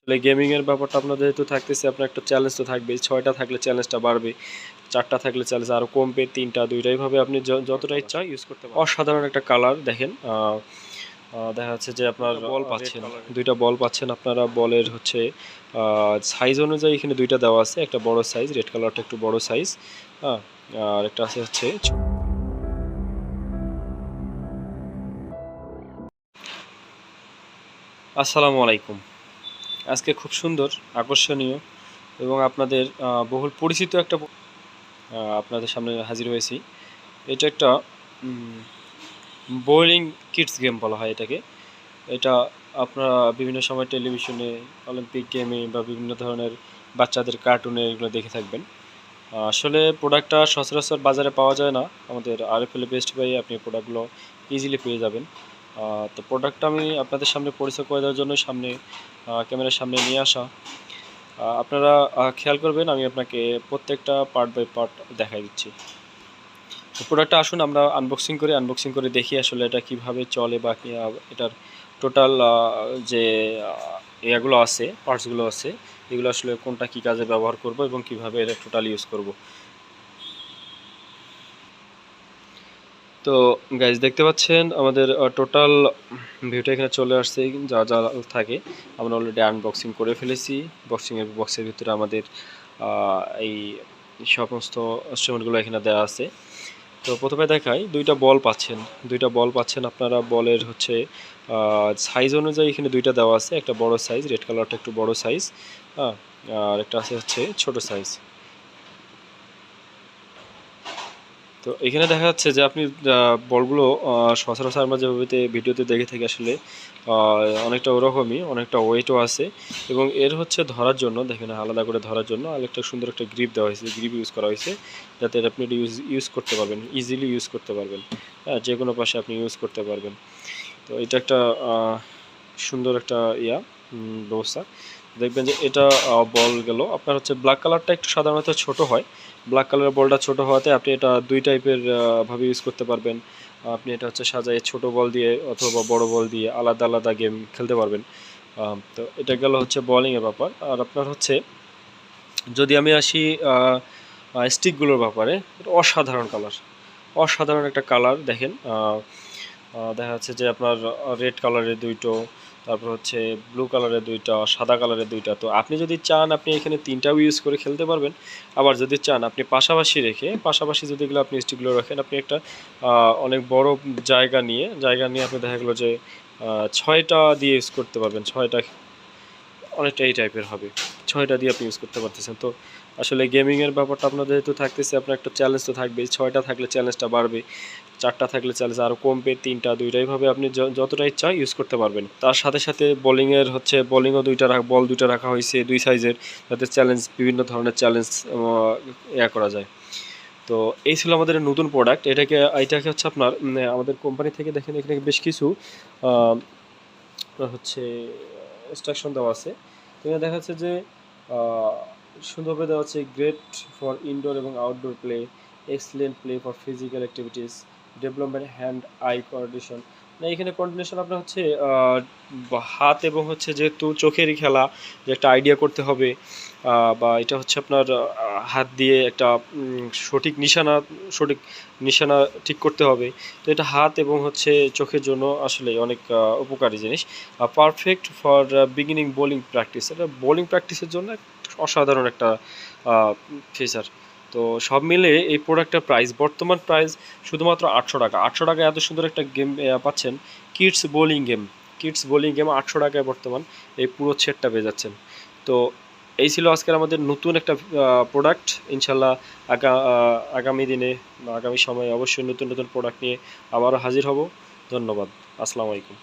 তাহলে গেমিংয়ের ব্যাপারটা আপনার যেহেতু থাকতেছে, আপনার একটা চ্যালেঞ্জ তো থাকবেই। 6টা থাকলে চ্যালেঞ্জটা বাড়বে, 4টা থাকলে চ্যালেঞ্জ আরও কমবে, 3টা 2টা এইভাবে আপনি যতটা ইচ্ছা ইউজ করতে পারেন। অসাধারণ একটা কালার দেখেন। দেখা যাচ্ছে যে আপনার বল পাচ্ছেন, 2টা বল পাচ্ছেন আপনারা। বলের হচ্ছে সাইজ অনুযায়ী এখানে 2টা দেওয়া আছে, একটা বড় সাইজ, রেড কালারটা একটু বড় সাইজ, হ্যাঁ, আর একটা আছে হচ্ছে ছোট। আসসালামু আলাইকুম। আজকে খুব সুন্দর, আকর্ষণীয় এবং আপনাদের বহুল পরিচিত একটা আপনাদের সামনে হাজির হয়েছি। এটা একটা বোলিং কিডস গেম বলা হয় এটাকে। এটা আপনারা বিভিন্ন সময় টেলিভিশনে, অলিম্পিক গেমে বা বিভিন্ন ধরনের বাচ্চাদের কার্টুনে এগুলো দেখে থাকবেন। আসলে প্রোডাক্টটা সচরাচর বাজারে পাওয়া যায় না। আমাদের আরএফএল বেস্ট বাই আপনি প্রোডাক্টগুলো ইজিলি পেয়ে যাবেন। তো প্রোডাক্টটা আমি আপনাদের সামনে পরিচয় করে দেওয়ার জন্য ক্যামেরার সামনে নিয়ে আসা। আপনারা খেয়াল করবেন, আমি আপনাকে প্রত্যেকটা পার্ট বাই পার্ট দেখাই দিচ্ছি। তো প্রোডাক্টটা আসুন আমরা আনবক্সিং করে দেখি আসলে এটা কিভাবে চলে বা এটার টোটাল যে ইয়েগুলো আছে, পার্টসগুলো আছে, এগুলো আসলে কোনটা কী কাজে ব্যবহার করব এবং কিভাবে এটা টোটাল ইউজ করব। তো গাইজ দেখতে পাচ্ছেন আমাদের টোটাল ভিউটা এখানে চলে আসছে। যা যা থাকে আমরা অলরেডি আনবক্সিং করে ফেলেছি। বক্সের ভিতরে আমাদের এই সমস্ত ইনস্ট্রুমেন্টগুলো এখানে দেওয়া আছে। তো প্রথমে দেখাই, 2টা বল পাচ্ছেন আপনারা। বলের হচ্ছে সাইজ অনুযায়ী এখানে 2টা দেওয়া আছে, একটা বড় সাইজ, রেড কালারটা একটু বড় সাইজ, হ্যাঁ, আর একটা আছে হচ্ছে ছোট সাইজ। তো এখানে দেখা যাচ্ছে যে আপনি বলগুলো সচরাচর আমরা যেভাবে ভিডিওতে দেখে থাকি আসলে অনেকটা ওরকমই, অনেকটা ওয়েটও আছে এবং এর হচ্ছে ধরার জন্য দেখেন আলাদা করে ধরার জন্য আরেকটা সুন্দর একটা গ্রিপ দেওয়া হয়েছে, গ্রিপ ইউজ করা হয়েছে যাতে আপনি ইউজ করতে পারবেন, ইজিলি ইউজ করতে পারবেন। হ্যাঁ, যে কোনো পাশে আপনি ইউজ করতে পারবেন। তো এটা একটা সুন্দর একটা ব্যবস্থা। দেখবেন যে এটা বল গেল আপনার হচ্ছে ব্ল্যাক কালারটা একটু সাধারণত ছোট হয়। ব্ল্যাক কালারের বলটা ছোট হওয়াতে আপনি এটা 2 টাইপের ভাবে ইউজ করতে পারবেন। আপনি এটা হচ্ছে সাজায় ছোট বল দিয়ে অথবা বড় বল দিয়ে আলাদা আলাদা গেম খেলতে পারবেন। তো এটা গেল হচ্ছে বোলিংয়ের ব্যাপার। আর আপনার হচ্ছে যদি আমি আসি স্টিকগুলোর ব্যাপারে, এটা অসাধারণ একটা কালার দেখেন। দেখা যাচ্ছে যে আপনার রেড কালারের 2টো, তারপর হচ্ছে ব্লু কালারের 2টা, সাদা কালারের 2টা। তো আপনি যদি চান আপনি এখানে 3টাও ইউজ করে খেলতে পারবেন। আবার যদি চান আপনি পাশাপাশি যদি এগুলো আপনি স্টিকগুলো রাখেন, আপনি একটা অনেক বড় জায়গা নিয়ে আপনি দেখা গেলো যে 6টা দিয়ে ইউজ করতে পারবেন। 6টা অনেকটা এই টাইপের হবে, 6টা দিয়ে আপনি ইউজ করতে পারতেছেন। তো আসলে গেমিংয়ের ব্যাপারটা আপনার যেহেতু থাকতেছে, আপনার একটা চ্যালেঞ্জ তো থাকবেই। 6টা থাকলে চ্যালেঞ্জটা বাড়বে, 4টা থাকলে চ্যালেঞ্জ আরও কমবে, 3টা 2টা এইভাবে আপনি যতটা ইচ্ছা ইউজ করতে পারবেন। তার সাথে সাথে বোলিংও 2টা রাখা হয়েছে 2 সাইজের, যাতে বিভিন্ন ধরনের চ্যালেঞ্জ করা যায়। তো এই ছিল আমাদের নতুন প্রোডাক্ট। এটাকে হচ্ছে আপনার আমাদের কোম্পানি থেকে দেখেন এখানে বেশ কিছু হচ্ছে ইনস্ট্রাকশন দেওয়া আছে। এখানে দেখা যাচ্ছে যে সুন্দরভাবে দেওয়া আছে, গ্রেট ফর ইনডোর এবং outdoor play, excellent play for physical activities, development hand I coordination. না, এখানে কোঅর্ডিনেশন আপনার হচ্ছে হাত এবং হচ্ছে যেহেতু চোখেরই খেলা, যে একটা আইডিয়া করতে হবে, বা এটা হচ্ছে আপনার হাত দিয়ে একটা সঠিক নিশানা ঠিক করতে হবে। তো এটা হাত এবং হচ্ছে চোখের জন্য আসলে অনেক উপকারী জিনিস। Perfect for beginning bowling practice, এটা বোলিং প্র্যাকটিসের জন্য অসাধারণ একটা ফিচার। তো সব মিলে এই প্রোডাক্টের বর্তমান প্রাইস শুধুমাত্র 800 টাকা। 800 টাকায় এত সুন্দর একটা গেম পাচ্ছেন। কিডস বোলিং গেম 800 টাকায় বর্তমান এই পুরো সেটটা পেয়ে যাচ্ছেন। তো এই ছিল আজকের আমাদের নতুন একটা প্রোডাক্ট। ইনশাল্লাহ আগামী দিনে বা আগামী সময়ে অবশ্যই নতুন নতুন প্রোডাক্ট নিয়ে আবারও হাজির হব। ধন্যবাদ। আসসালামু আলাইকুম।